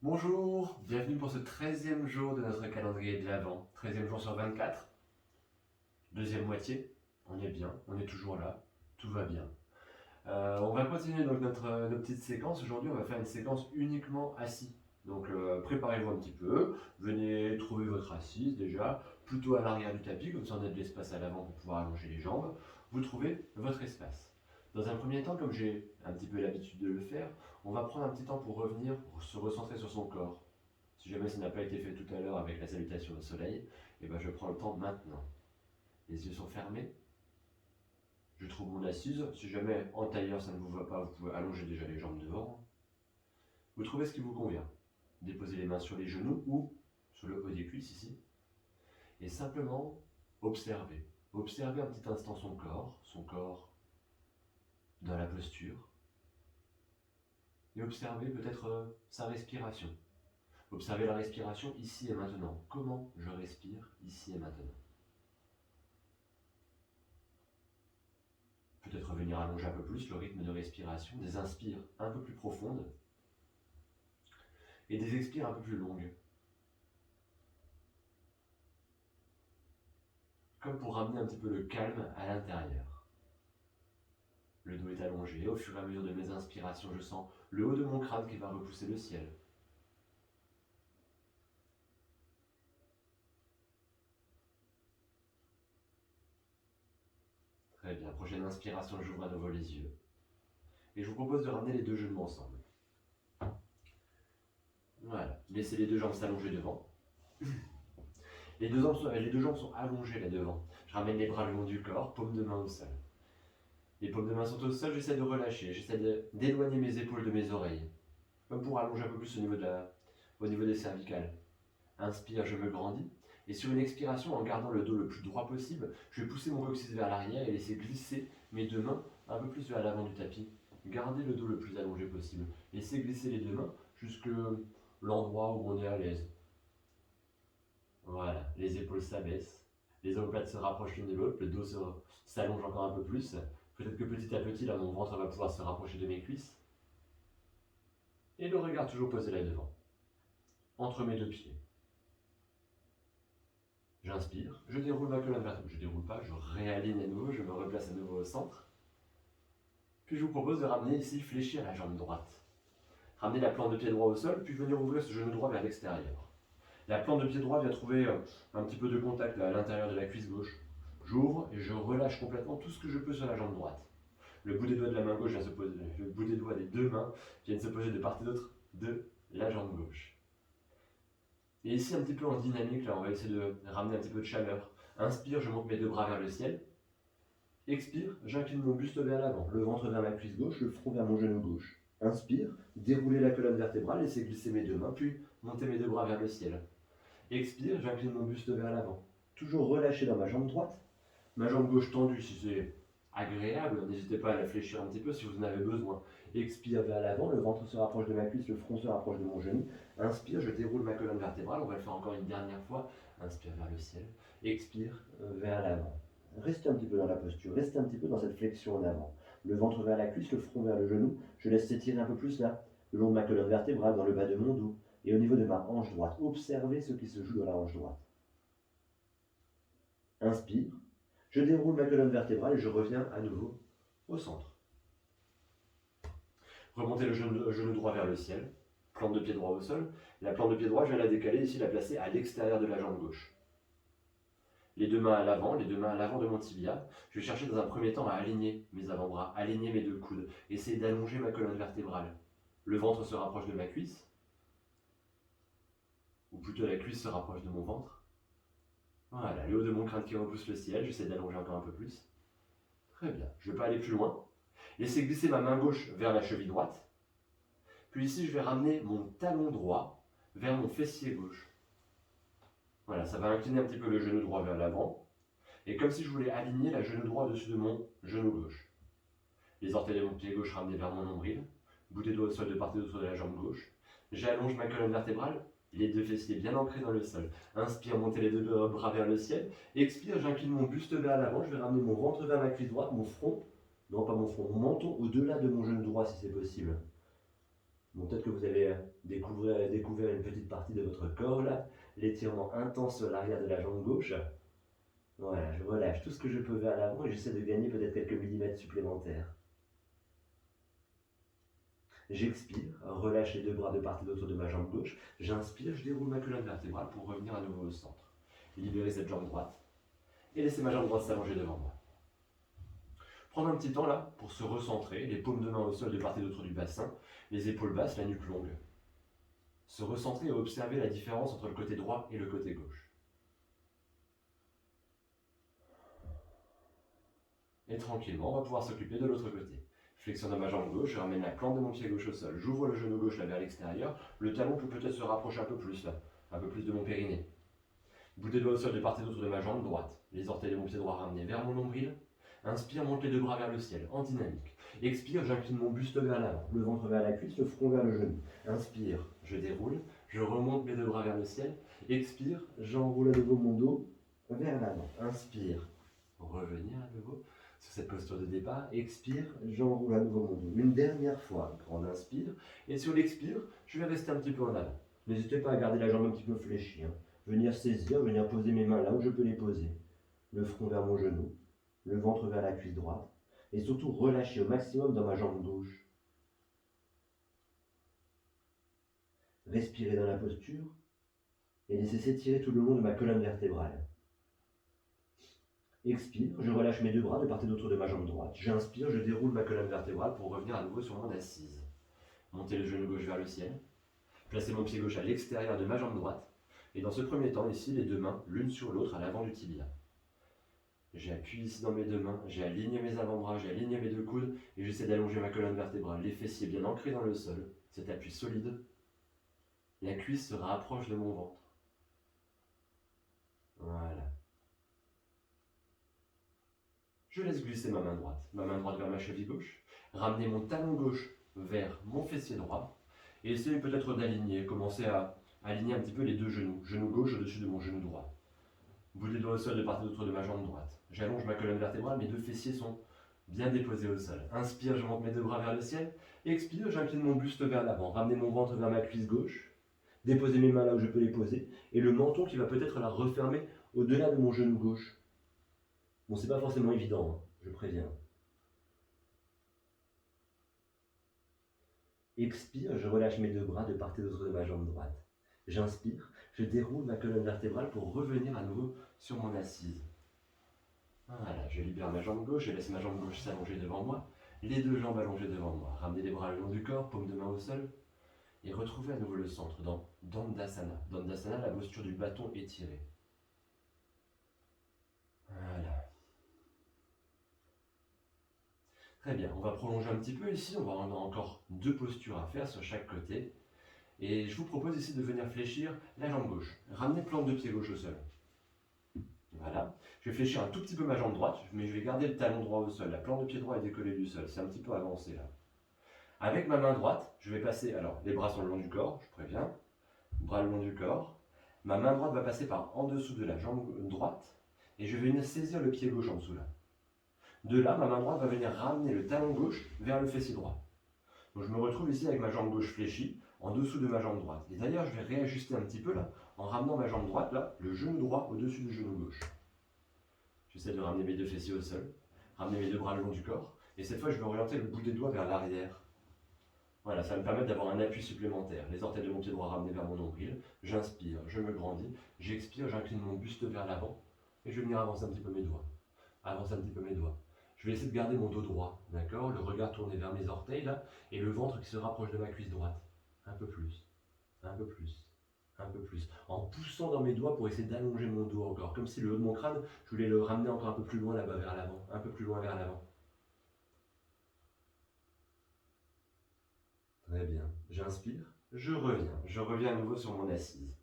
Bonjour, bienvenue pour ce 13e jour de notre calendrier de l'Avent. 13e jour sur 24, deuxième moitié, on est bien, on est toujours là, tout va bien. On va continuer donc notre petite séquence. Aujourd'hui, on va faire une séquence uniquement assis. Donc préparez-vous un petit peu, venez trouver votre assise déjà, plutôt à l'arrière du tapis, comme ça on a de l'espace à l'avant pour pouvoir allonger les jambes. Vous trouvez votre espace. Dans un premier temps, comme j'ai un petit peu l'habitude de le faire, on va prendre un petit temps pour revenir, se recentrer sur son corps. Si jamais ça n'a pas été fait tout à l'heure avec la salutation au soleil, eh ben je prends le temps maintenant. Les yeux sont fermés, je trouve mon assise. Si jamais en tailleur ça ne vous va pas, vous pouvez allonger déjà les jambes devant. Vous trouvez ce qui vous convient. Déposez les mains sur les genoux ou sur le haut des cuisses ici. Et simplement observez. Observez un petit instant son corps dans la posture. Et observez peut-être sa respiration. Observez la respiration ici et maintenant. Comment je respire ici et maintenant. Peut-être venir allonger un peu plus le rythme de respiration, des inspires un peu plus profondes et des expires un peu plus longues. Comme pour ramener un petit peu le calme à l'intérieur. Le dos est allongé, au fur et à mesure de mes inspirations, je sens le haut de mon crâne qui va repousser le ciel. Très bien, prochaine inspiration, j'ouvre à nouveau les yeux. Et je vous propose de ramener les deux genoux ensemble. Voilà, laissez les deux jambes s'allonger devant. Les deux jambes sont allongées là devant. Je ramène les bras le long du corps, paume de main au sol. Les paumes de main sont au sol, j'essaie de relâcher, j'essaie d'éloigner mes épaules de mes oreilles. Comme pour allonger un peu plus au niveau des cervicales. Inspire, je me grandis. Et sur une expiration, en gardant le dos le plus droit possible, je vais pousser mon coccyx vers l'arrière et laisser glisser mes deux mains un peu plus vers l'avant du tapis. Gardez le dos le plus allongé possible. Laissez glisser les deux mains jusque l'endroit où on est à l'aise. Voilà, les épaules s'abaissent, les omoplates se rapprochent l'une de l'autre, le dos s'allonge encore un peu plus. Peut-être que petit à petit, là, mon ventre va pouvoir se rapprocher de mes cuisses. Et le regard toujours posé là devant, entre mes deux pieds. J'inspire, je déroule ma colonne vertébrale, je déroule pas, je réaligne à nouveau, je me replace à nouveau au centre. Puis je vous propose de ramener ici, fléchir la jambe droite. Ramener la plante de pied droit au sol, puis venir ouvrir ce genou droit vers l'extérieur. La plante de pied droit vient trouver un petit peu de contact là, à l'intérieur de la cuisse gauche. J'ouvre et je relâche complètement tout ce que je peux sur la jambe droite. Le bout des doigts de la main gauche vient se poser, le bout des doigts des deux mains viennent se poser de part et d'autre de la jambe gauche. Et ici, un petit peu en dynamique, là, on va essayer de ramener un petit peu de chaleur. Inspire, je monte mes deux bras vers le ciel. Expire, j'incline mon buste vers l'avant, le ventre vers ma cuisse gauche, le front vers mon genou gauche. Inspire, dérouler la colonne vertébrale, laisser glisser mes deux mains, puis monter mes deux bras vers le ciel. Expire, j'incline mon buste vers l'avant. Toujours relâché dans ma jambe droite, ma jambe gauche tendue si c'est agréable, n'hésitez pas à la fléchir un petit peu si vous en avez besoin. Expire vers l'avant, le ventre se rapproche de ma cuisse, le front se rapproche de mon genou. Inspire, je déroule ma colonne vertébrale, on va le faire encore une dernière fois. Inspire vers le ciel, expire vers l'avant. Restez un petit peu dans la posture, restez un petit peu dans cette flexion en avant. Le ventre vers la cuisse, le front vers le genou. Je laisse s'étirer un peu plus là, le long de ma colonne vertébrale, dans le bas de mon dos et au niveau de ma hanche droite. Observez ce qui se joue dans la hanche droite. Inspire, je déroule ma colonne vertébrale et je reviens à nouveau au centre. Remontez le genou droit vers le ciel, plante de pied droit au sol. La plante de pied droit, je viens la décaler ici, la placer à l'extérieur de la jambe gauche. Les deux mains à l'avant de mon tibia. Je vais chercher dans un premier temps à aligner mes avant-bras, aligner mes deux coudes, essayer d'allonger ma colonne vertébrale. Le ventre se rapproche de ma cuisse, ou plutôt la cuisse se rapproche de mon ventre. Voilà, le haut de mon crâne qui repousse le ciel, j'essaie d'allonger encore un peu plus. Très bien, je ne vais pas aller plus loin. Laissez glisser ma main gauche vers la cheville droite. Puis ici, je vais ramener mon talon droit vers mon fessier gauche. Voilà, ça va incliner un petit peu le genou droit vers l'avant. Et comme si je voulais aligner la genou droit au-dessus de mon genou gauche. Les orteils de mon pied gauche ramenés vers mon nombril. Bout des doigts au sol de part et d'autre de la jambe gauche. J'allonge ma colonne vertébrale. Les deux fessiers bien ancrés dans le sol. Inspire, montez les deux bras vers le ciel. Expire, j'incline mon buste vers l'avant. Je vais ramener mon ventre vers ma cuisse droite, mon front, non pas mon front, mon menton au-delà de mon genou droit si c'est possible. Bon, peut-être que vous avez découvert une petite partie de votre corps là, l'étirement intense sur l'arrière de la jambe gauche. Voilà, je relâche tout ce que je peux vers l'avant et j'essaie de gagner peut-être quelques millimètres supplémentaires. J'expire, relâche les deux bras de part et d'autre de ma jambe gauche. J'inspire, je déroule ma colonne vertébrale pour revenir à nouveau au centre. Libérer cette jambe droite et laisser ma jambe droite s'allonger devant moi. Prendre un petit temps là pour se recentrer, les paumes de main au sol de part et d'autre du bassin, les épaules basses, la nuque longue. Se recentrer et observer la différence entre le côté droit et le côté gauche. Et tranquillement, on va pouvoir s'occuper de l'autre côté. Flexion de ma jambe gauche, je ramène la plante de mon pied gauche au sol. J'ouvre le genou gauche là vers l'extérieur. Le talon peut peut-être se rapprocher un peu plus là, un peu plus de mon périnée. Bout des doigts au sol de part et d'autre de ma jambe droite. Les orteils de mon pied droit ramenés vers mon nombril. Inspire, monte les deux bras vers le ciel, en dynamique. Expire, j'incline mon buste vers l'avant, le ventre vers la cuisse, le front vers le genou. Inspire, je déroule, je remonte mes deux bras vers le ciel. Expire, j'enroule à nouveau mon dos vers l'avant. Inspire, revenir à nouveau sur cette posture de départ. Expire, j'enroule à nouveau mon dos. Une dernière fois, grande inspire. Et sur l'expire, je vais rester un petit peu en avant. N'hésitez pas à garder la jambe un petit peu fléchie. Venir saisir, venir poser mes mains là où je peux les poser. Le front vers mon genou, le ventre vers la cuisse droite. Et surtout relâcher au maximum dans ma jambe gauche. Respirez dans la posture et laissez s'étirer tout le long de ma colonne vertébrale. Expire, je relâche mes deux bras de part et d'autre de ma jambe droite. J'inspire, je déroule ma colonne vertébrale pour revenir à nouveau sur mon assise. Montez le genou gauche vers le ciel. Placez mon pied gauche à l'extérieur de ma jambe droite. Et dans ce premier temps, ici, les deux mains, l'une sur l'autre, à l'avant du tibia. J'appuie ici dans mes deux mains, j'aligne mes avant-bras, j'aligne mes deux coudes et j'essaie d'allonger ma colonne vertébrale. Les fessiers bien ancrés dans le sol, cet appui solide. La cuisse se rapproche de mon ventre. Voilà. Je laisse glisser ma main droite vers ma cheville gauche. Ramener mon talon gauche vers mon fessier droit. Et essayer peut-être d'aligner, commencer à aligner un petit peu les deux genoux. Genou gauche au-dessus de mon genou droit. Bout des doigts au sol de part et d'autre de ma jambe droite. J'allonge ma colonne vertébrale, mes deux fessiers sont bien déposés au sol. Inspire, je monte mes deux bras vers le ciel. Expire, j'incline mon buste vers l'avant. Ramener mon ventre vers ma cuisse gauche. Déposer mes mains là où je peux les poser. Et le menton qui va peut-être la refermer au-delà de mon genou gauche. Bon, c'est pas forcément évident, je préviens. Expire, je relâche mes deux bras de part et d'autre de ma jambe droite. J'inspire, je déroule ma colonne vertébrale pour revenir à nouveau sur mon assise. Voilà, je libère ma jambe gauche, je laisse ma jambe gauche s'allonger devant moi, les deux jambes allongées devant moi. Ramenez les bras le long du corps, paume de main au sol, et retrouvez à nouveau le centre dans Dandasana. Dandasana, la posture du bâton étiré. Voilà. Très bien, on va prolonger un petit peu ici, on a encore deux postures à faire sur chaque côté. Et je vous propose ici de venir fléchir la jambe gauche. Ramenez plante de pied gauche au sol. Voilà. Je vais fléchir un tout petit peu ma jambe droite, mais je vais garder le talon droit au sol. La plante de pied droit est décollée du sol. C'est un petit peu avancé là. Avec ma main droite, je vais passer, alors les bras sont le long du corps, je préviens. Bras le long du corps. Ma main droite va passer par en dessous de la jambe droite. Et je vais venir saisir le pied gauche en dessous là. De là, ma main droite va venir ramener le talon gauche vers le fessier droit. Donc je me retrouve ici avec ma jambe gauche fléchie, en dessous de ma jambe droite. Et d'ailleurs, je vais réajuster un petit peu là, en ramenant ma jambe droite là, le genou droit au-dessus du genou gauche. J'essaie de ramener mes deux fessiers au sol, ramener mes deux bras le long du corps, et cette fois je vais orienter le bout des doigts vers l'arrière. Voilà, ça va me permettre d'avoir un appui supplémentaire. Les orteils de mon pied droit ramenés vers mon nombril, j'inspire, je me grandis, j'expire, j'incline mon buste vers l'avant, et je vais venir avancer un petit peu mes doigts. Avancer un petit peu mes doigts. Je vais essayer de garder mon dos droit, d'accord? Le regard tourné vers mes orteils là, et le ventre qui se rapproche de ma cuisse droite. Un peu plus, un peu plus, un peu plus. En poussant dans mes doigts pour essayer d'allonger mon dos encore, comme si le haut de mon crâne, je voulais le ramener encore un peu plus loin là-bas vers l'avant, un peu plus loin vers l'avant. Très bien. J'inspire, je reviens à nouveau sur mon assise.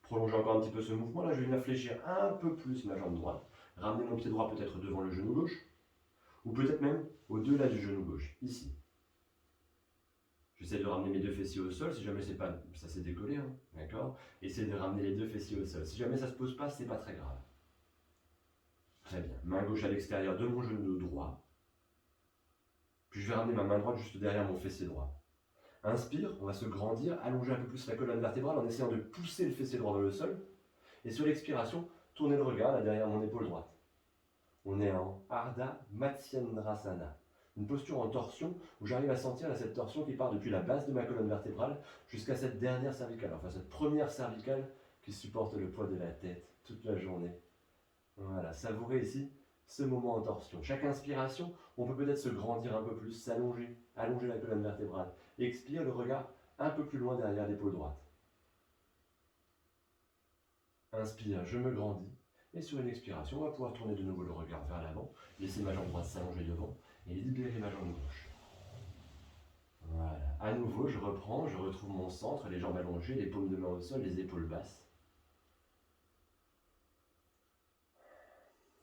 Prolonge encore un petit peu ce mouvement là, je vais venir fléchir un peu plus ma jambe droite. Ramener mon pied droit peut-être devant le genou gauche, ou peut-être même au-delà du genou gauche, ici. J'essaie de ramener mes deux fessiers au sol, si jamais c'est pas, ça s'est décollé, hein, d'accord? Essayez de ramener les deux fessiers au sol. Si jamais ça se pose pas, c'est pas très grave. Très bien. Main gauche à l'extérieur de mon genou droit. Puis je vais ramener ma main droite juste derrière mon fessier droit. Inspire, on va se grandir, allonger un peu plus la colonne vertébrale en essayant de pousser le fessier droit dans le sol. Et sur l'expiration, tournez le regard là derrière mon épaule droite. On est en Ardha Matsyendrasana, une posture en torsion où j'arrive à sentir là, cette torsion qui part depuis la base de ma colonne vertébrale jusqu'à cette dernière cervicale, enfin cette première cervicale qui supporte le poids de la tête toute la journée. Voilà, savourez ici ce moment en torsion. Chaque inspiration, on peut peut-être se grandir un peu plus, s'allonger, allonger la colonne vertébrale. Expire, le regard un peu plus loin derrière l'épaule droite. Inspire, je me grandis. Et sur une expiration, on va pouvoir tourner de nouveau le regard vers l'avant, laisser ma jambe droite s'allonger devant et libérer ma jambe gauche. Voilà. À nouveau, je reprends, je retrouve mon centre, les jambes allongées, les paumes de main au sol, les épaules basses.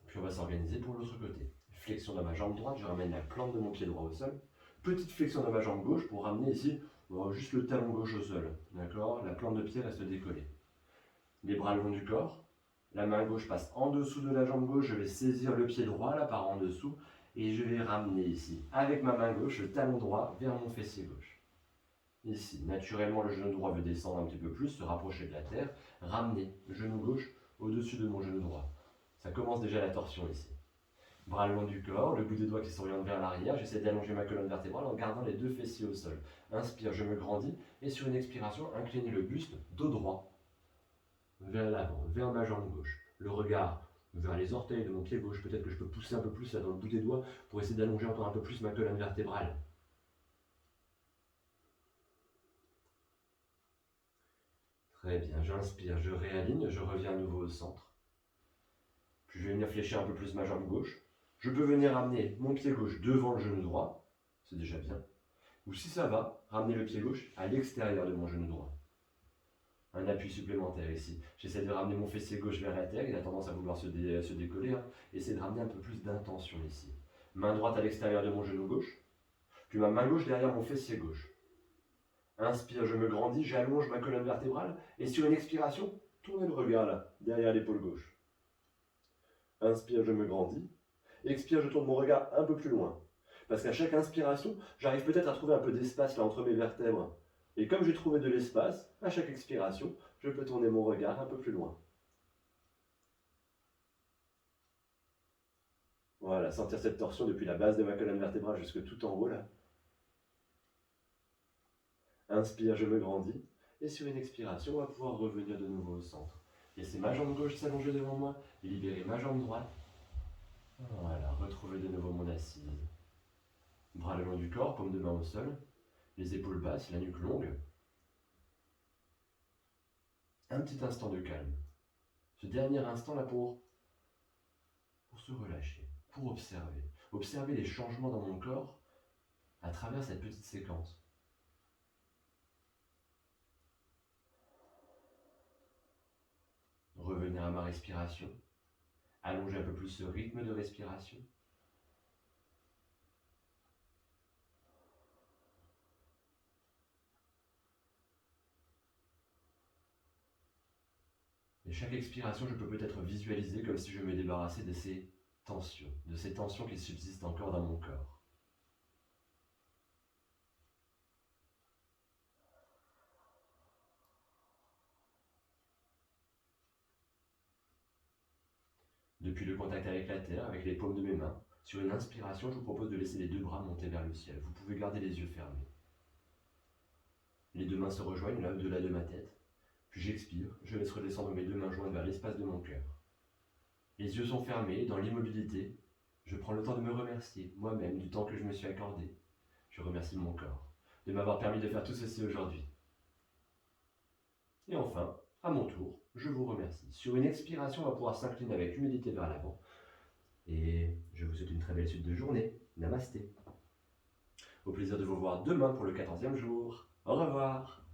Puis on va s'organiser pour l'autre côté. Flexion de ma jambe droite, je ramène la plante de mon pied droit au sol. Petite flexion de ma jambe gauche pour ramener ici juste le talon gauche au sol. D'accord? La plante de pied reste décollée. Les bras le long du corps. La main gauche passe en dessous de la jambe gauche. Je vais saisir le pied droit là par en dessous. Et je vais ramener ici, avec ma main gauche, le talon droit vers mon fessier gauche. Ici, naturellement, le genou droit veut descendre un petit peu plus, se rapprocher de la terre. Ramener le genou gauche au-dessus de mon genou droit. Ça commence déjà la torsion ici. Bras le long du corps, le bout des doigts qui s'oriente vers l'arrière. J'essaie d'allonger ma colonne vertébrale en gardant les deux fessiers au sol. Inspire, je me grandis. Et sur une expiration, inclinez le buste, dos droit, vers l'avant, vers ma jambe gauche. Le regard vers les orteils de mon pied gauche. Peut-être que je peux pousser un peu plus là dans le bout des doigts pour essayer d'allonger encore un peu plus ma colonne vertébrale. Très bien, j'inspire, je réaligne, je reviens à nouveau au centre. Puis je vais venir fléchir un peu plus ma jambe gauche. Je peux venir amener mon pied gauche devant le genou droit, c'est déjà bien. Ou si ça va, ramener le pied gauche à l'extérieur de mon genou droit. Un appui supplémentaire ici. J'essaie de ramener mon fessier gauche vers la terre, il a tendance à vouloir se décoller. Essayer de ramener un peu plus d'intention ici. Main droite à l'extérieur de mon genou gauche, puis ma main gauche derrière mon fessier gauche. Inspire, je me grandis, j'allonge ma colonne vertébrale, et sur une expiration, tournez le regard là, derrière l'épaule gauche. Inspire, je me grandis. Expire, je tourne mon regard un peu plus loin. Parce qu'à chaque inspiration, j'arrive peut-être à trouver un peu d'espace là entre mes vertèbres. Et comme j'ai trouvé de l'espace, à chaque expiration, je peux tourner mon regard un peu plus loin. Voilà, sentir cette torsion depuis la base de ma colonne vertébrale jusque tout en haut là. Inspire, je me grandis. Et sur une expiration, on va pouvoir revenir de nouveau au centre. Laissez ma jambe gauche s'allonger devant moi, libérer ma jambe droite. Voilà, retrouver de nouveau mon assise. Bras le long du corps, paume de main au sol, les épaules basses, la nuque longue. Un petit instant de calme. Ce dernier instant là pour se relâcher, pour observer. Observer les changements dans mon corps à travers cette petite séquence. Revenir à ma respiration. Allonger un peu plus ce rythme de respiration. Et chaque expiration, je peux peut-être visualiser comme si je me débarrassais de ces tensions qui subsistent encore dans mon corps. Depuis le contact avec la terre, avec les paumes de mes mains, sur une inspiration, je vous propose de laisser les deux bras monter vers le ciel. Vous pouvez garder les yeux fermés. Les deux mains se rejoignent là au-delà de ma tête. Puis j'expire, je laisse redescendre mes deux mains jointes vers l'espace de mon cœur. Les yeux sont fermés, dans l'immobilité. Je prends le temps de me remercier, moi-même, du temps que je me suis accordé. Je remercie mon corps de m'avoir permis de faire tout ceci aujourd'hui. Et enfin, à mon tour, je vous remercie. Sur une expiration, on va pouvoir s'incliner avec humilité vers l'avant. Et je vous souhaite une très belle suite de journée. Namasté. Au plaisir de vous voir demain pour le 14e jour. Au revoir.